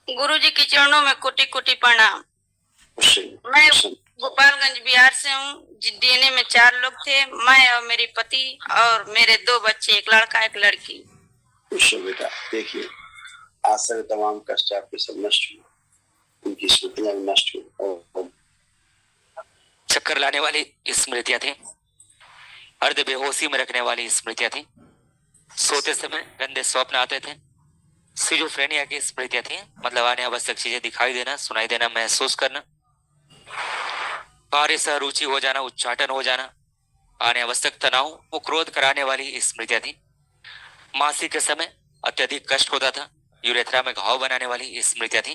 गुरु जी के चरणों में कोटि कोटि प्रणाम। मैं गोपालगंज बिहार से हूँ। डीएनए में 4 लोग थे, मैं और मेरी पति और मेरे 2 बच्चे, एक लड़का एक लड़की। बेटा देखिए, आज से तमाम कष्ट आपके सब नष्ट हुए, उनकी स्मृतियां भी नष्ट हुई और चक्कर लाने वाली स्मृतियां थी, अर्ध बेहोशी में रखने वाली स्मृतियां थी, सोते समय गंदे स्वप्न आते थे, सिजोफ्रेनिया की स्मृतियां थी, मतलब आने आवश्यक चीजें दिखाई देना, सुनाई देना, महसूस करना, कार्य से रुचि हो जाना, उच्चाटन हो जाना, आने आवश्यक तनाव, वो क्रोध कराने वाली स्मृतियां थी। मासिक के समय अत्यधिक कष्ट होता था, यूरेथ्रा में घाव बनाने वाली स्मृतियां थी,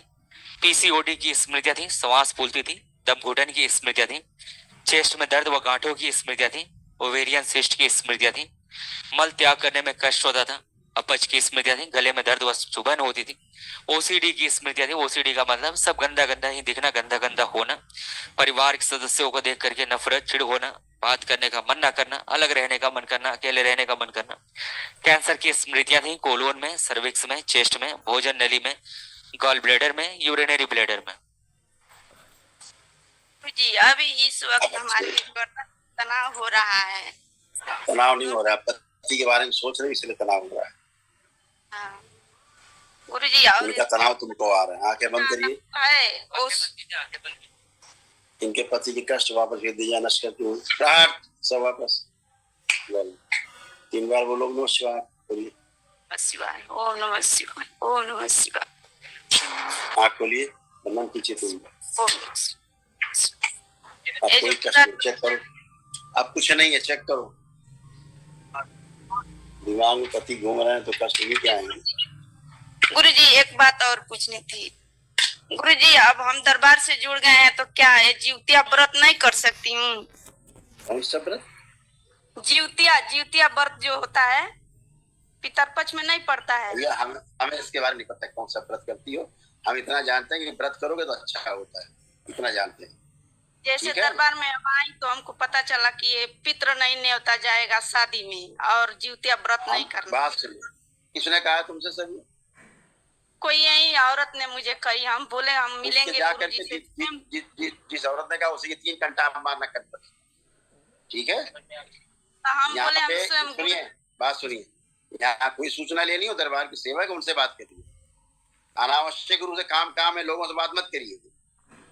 पीसीओडी की स्मृतियां थी, श्वास फूलती थी, दम घुटन की स्मृतियां थी, चेस्ट में दर्द व गांठों की स्मृतियां थी, ओवेरियन सिस्ट की स्मृतियां थी, मल त्याग करने में कष्ट होता था, अपच की स्मृतियां थी, गले में दर्द व चुभन होती थी, ओसीडी की स्मृतियां थी। ओसीडी का मतलब सब गंदा गंदा ही दिखना, गंदा गंदा होना, परिवार के सदस्यों को देख करके नफरत, चिढ़ होना, बात करने का मन ना करना, अलग रहने का मन करना, अकेले रहने का मन करना, कैंसर की स्मृतियां थी, कोलोन में, सर्विक्स में, चेस्ट में, भोजन नली में, गॉल ब्लैडर में, यूरिनरी ब्लैडर में। जी अभी इस वक्त हमारे ऊपर तनाव हो रहा है। तनाव नहीं हो रहा, पति के बारे में सोच रहे इसलिए तनाव हो रहा है। हाँ। गुरु जी और उनका तनाव तुमको आ रहा है, आंखें बंद करिए। इनके पति की कष्ट वापस भेज दीजिए, नष्ट करती हूँ सब वापस 3 बार वो लोग नमस्कार बोलिए। शिवाय, ओम नमः शिवाय, ओम नमः शिवाय। आँख खोलिए, बंधन कीजिए तुम। अब कोई कष्ट चेक करो, अब कुछ नहीं है, चेक करो। दिमाग में पति घूम रहे हैं तो कष्ट भी क्या आएंगे। गुरु जी एक बात और पूछनी थी। गुरु जी अब हम दरबार से जुड़ गए हैं तो क्या है जीवतिया व्रत नहीं कर सकती हूँ? कौन सा व्रत? जीवतिया व्रत जो होता है पितरपक्ष में नहीं पड़ता है। भैया हमें इसके बारे में नहीं पता कौन सा व्रत करती हो। हम इतना जानते हैं कि व्रत करोगे तो अच्छा होता है, इतना जानते हैं। जैसे दरबार में हम आई तो हमको पता चला कि ये पितृ नहीं न्योता जाएगा शादी में और जीवतिया व्रत नहीं करना। बात सुनिए, किसने कहा तुमसे सभी? कोई यही औरत ने मुझे कही, हम बोले हम मिलेंगे गुरु जी से। जिस औरत ने कहा उसी के 3 घंटा मारना कर, ठीक है? तो हम बोले हम स्वयं। सुनिए, बात सुनिए, यहाँ कोई सूचना लेनी हो दरबार की सेवक उनसे बात करिए। अनावश्यक रूप से काम में लोगों से बात मत करिए।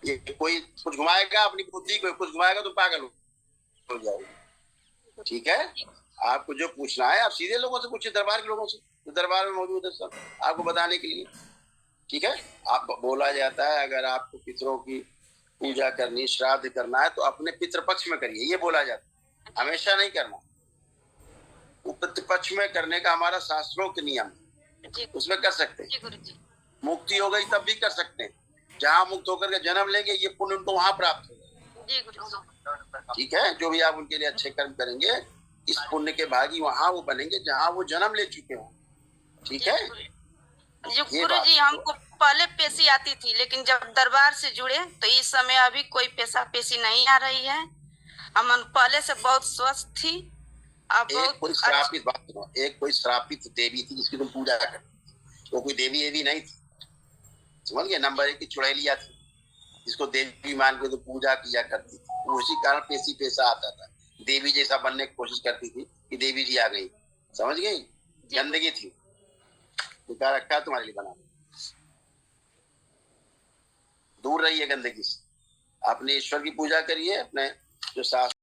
ये कोई कुछ घुमाएगा अपनी बुद्धि, कोई कुछ घुमाएगा तो पागल हो जाओगे, ठीक है? आपको जो पूछना है आप सीधे लोगों से पूछिए, दरबार के लोगों से जो दरबार में मौजूद है, सब आपको बताने के लिए, ठीक है? आप बोला जाता है अगर आपको पितरों की पूजा करनी, श्राद्ध करना है तो अपने पितृपक्ष में करिए, ये बोला जाता है, हमेशा नहीं करना। पितृपक्ष में करने का हमारा शास्त्रों के नियम, उसमें कर सकते हैं। मुक्ति हो गई तब भी कर सकते हैं, जहाँ मुक्त होकर के जन्म लेंगे ये पुण्य उनको वहां प्राप्त होगा, ठीक है? जो भी आप उनके लिए अच्छे कर्म करेंगे इस पुण्य के भागी वहां वो बनेंगे जहाँ वो जन्म ले चुके हो, ठीक है? गुरु जी हमको पहले पेशी आती थी, लेकिन जब दरबार से जुड़े तो इस समय अभी कोई पेशी नहीं आ रही है। हम पहले से बहुत स्वस्थ थी। अब एक कोई श्रापित बात सुनो, एक कोई श्रापित देवी थी जिसकी तुम पूजा करती, वो कोई देवी नहीं थी, समझ गए? नंबर 1 की चुड़ैलिया थी जिसको देवी मान के तो पूजा किया करती थी, उसी कारण पेशा आता था। देवी जैसा बनने की कोशिश करती थी कि देवी जी आ गई, समझ गई? गंदगी थी, निकाल रखा तुम्हारे लिए बना, दूर रहिए गंदगी से, अपने ईश्वर की पूजा करिए, अपने जो शास्त्र